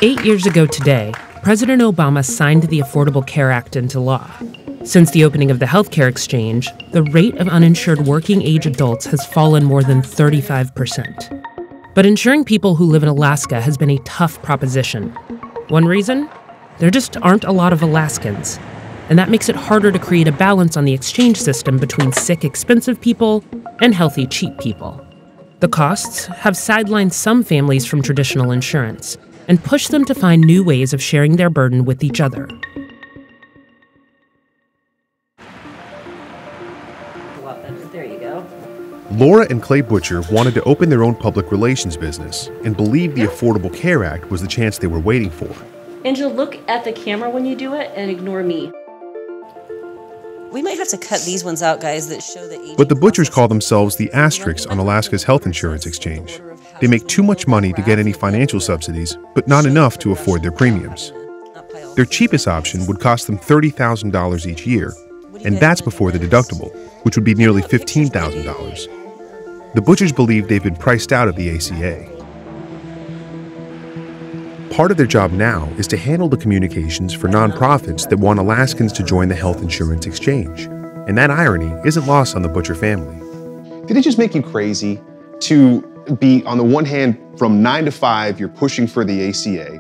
8 years ago today, President Obama signed the Affordable Care Act into law. Since the opening of the healthcare exchange, the rate of uninsured working-age adults has fallen more than 35%. But insuring people who live in Alaska has been a tough proposition. One reason? There just aren't a lot of Alaskans. And that makes it harder to create a balance on the exchange system between sick, expensive people and healthy, cheap people. The costs have sidelined some families from traditional insurance and pushed them to find new ways of sharing their burden with each other. There you go. Laura and Clay Butcher wanted to open their own public relations business and believed the Affordable Care Act was the chance they were waiting for. Angela, look at the camera when you do it and ignore me. We might have to cut these ones out, guys, that show the aging. But the Butchers call themselves the asterisks on Alaska's health insurance exchange. They make too much money to get any financial subsidies, but not enough to afford their premiums. Their cheapest option would cost them $30,000 each year, and that's before the deductible, which would be nearly $15,000. The Butchers believe they've been priced out of the ACA. Part of their job now is to handle the communications for nonprofits that want Alaskans to join the health insurance exchange. And that irony isn't lost on the Butcher family. Did it just make you crazy to be, on the one hand, from 9 to 5, you're pushing for the ACA,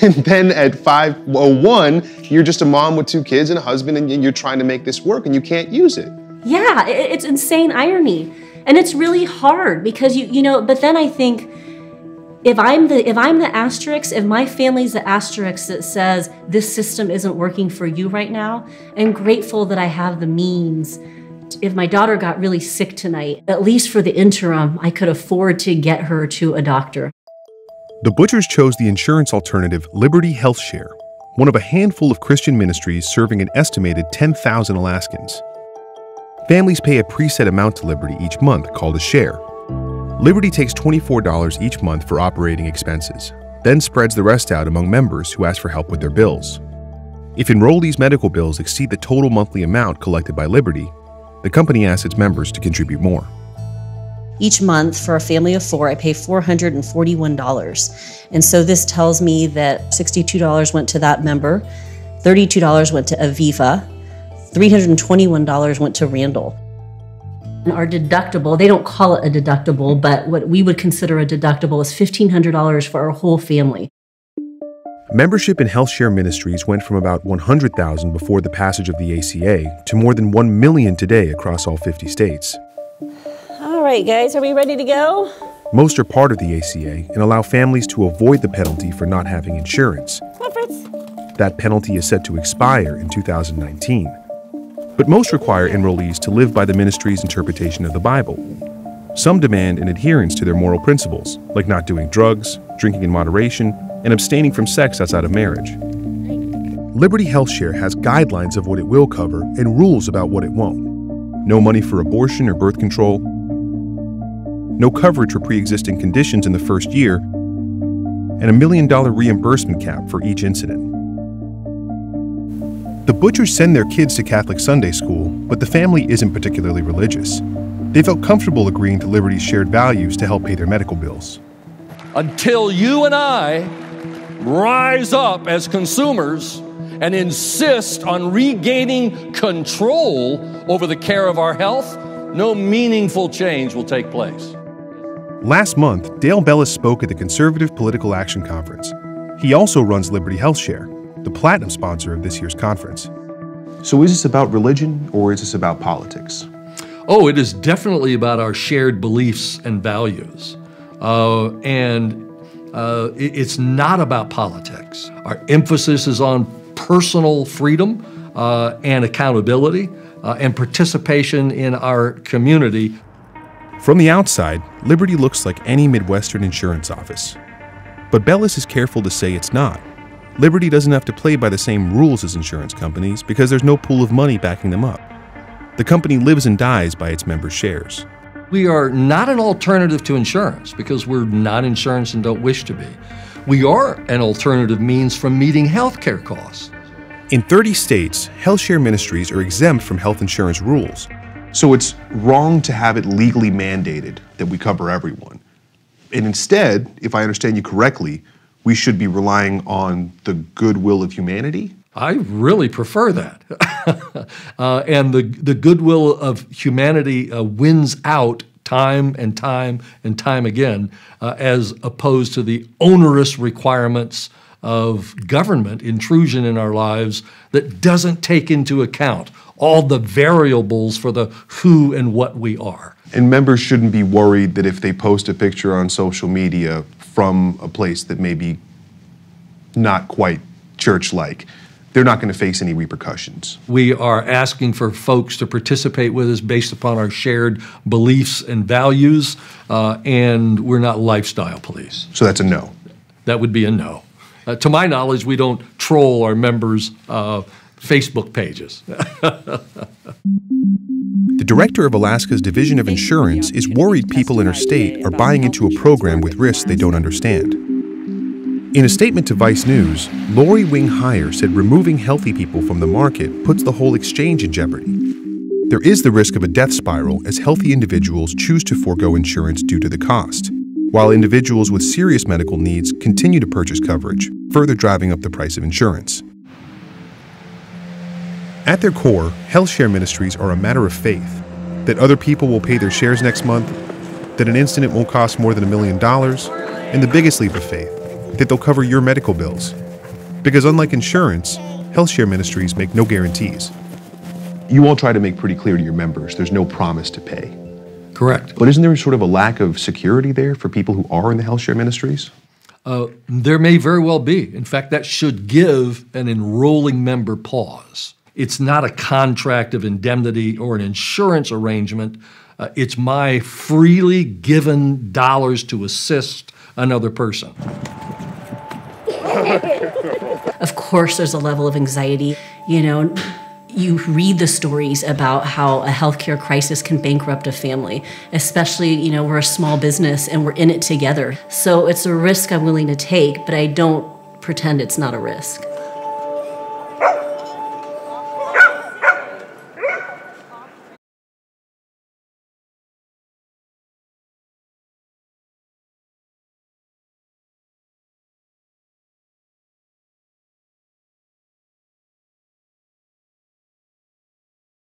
and then at 5:01, you're just a mom with 2 kids and a husband, and you're trying to make this work, and you can't use it? Yeah, it's insane irony. And it's really hard because, but then I think, if I'm the asterisk, if my family's the asterisk that says this system isn't working for you right now, I'm grateful that I have the means. If my daughter got really sick tonight, at least for the interim, I could afford to get her to a doctor. The Butchers chose the insurance alternative Liberty Health Share, one of a handful of Christian ministries serving an estimated 10,000 Alaskans. Families pay a preset amount to Liberty each month called a share. Liberty takes $24 each month for operating expenses, then spreads the rest out among members who ask for help with their bills. If enrollees' medical bills exceed the total monthly amount collected by Liberty, the company asks its members to contribute more. Each month for a family of 4, I pay $441. And so this tells me that $62 went to that member, $32 went to Aviva, $321 went to Randall. Our deductible, they don't call it a deductible, but what we would consider a deductible is $1,500 for our whole family. Membership in health share ministries went from about 100,000 before the passage of the ACA to more than 1 million today across all 50 states. All right, guys, are we ready to go? Most are part of the ACA and allow families to avoid the penalty for not having insurance. Come on, Fritz. That penalty is set to expire in 2019. But most require enrollees to live by the ministry's interpretation of the Bible. Some demand an adherence to their moral principles, like not doing drugs, drinking in moderation, and abstaining from sex outside of marriage. Liberty Health Share has guidelines of what it will cover and rules about what it won't. No money for abortion or birth control, no coverage for pre-existing conditions in the first year, and a $1 million reimbursement cap for each incident. The Butchers send their kids to Catholic Sunday school, but the family isn't particularly religious. They felt comfortable agreeing to Liberty's shared values to help pay their medical bills. Until you and I rise up as consumers and insist on regaining control over the care of our health, no meaningful change will take place. Last month, Dale Bellis spoke at the Conservative Political Action Conference. He also runs Liberty Health Share, the platinum sponsor of this year's conference. So is this about religion or is this about politics? Oh, it is definitely about our shared beliefs and values. It's not about politics. Our emphasis is on personal freedom and accountability and participation in our community. From the outside, Liberty looks like any Midwestern insurance office. But Bellis is careful to say it's not. Liberty doesn't have to play by the same rules as insurance companies because there's no pool of money backing them up. The company lives and dies by its members' shares. We are not an alternative to insurance because we're not insurance and don't wish to be. We are an alternative means for meeting health care costs. In 30 states, health share ministries are exempt from health insurance rules. So it's wrong to have it legally mandated that we cover everyone. And instead, if I understand you correctly, we should be relying on the goodwill of humanity? I really prefer that. And the goodwill of humanity wins out time and time and time again, as opposed to the onerous requirements of government intrusion in our lives that doesn't take into account all the variables for the who and what we are. And members shouldn't be worried that if they post a picture on social media from a place that may be not quite church-like, they're not going to face any repercussions. We are asking for folks to participate with us based upon our shared beliefs and values, and we're not lifestyle police. So that's a no. That would be a no. To my knowledge, we don't troll our members' Facebook pages. The director of Alaska's Division of Insurance is worried people in her state are buying into a program with risks they don't understand. In a statement to Vice News, Lori Wing Heyer said removing healthy people from the market puts the whole exchange in jeopardy. There is the risk of a death spiral as healthy individuals choose to forego insurance due to the cost, while individuals with serious medical needs continue to purchase coverage, further driving up the price of insurance. At their core, health share ministries are a matter of faith, that other people will pay their shares next month, that an incident won't cost more than $1 million, and the biggest leap of faith, that they'll cover your medical bills. Because unlike insurance, health share ministries make no guarantees. You all try to make pretty clear to your members there's no promise to pay. Correct. But isn't there sort of a lack of security there for people who are in the health share ministries? There may very well be. In fact, that should give an enrolling member pause. It's not a contract of indemnity or an insurance arrangement. It's my freely given dollars to assist another person. Of course, there's a level of anxiety. You know, you read the stories about how a healthcare crisis can bankrupt a family, especially, you know, we're a small business and we're in it together. So it's a risk I'm willing to take, but I don't pretend it's not a risk.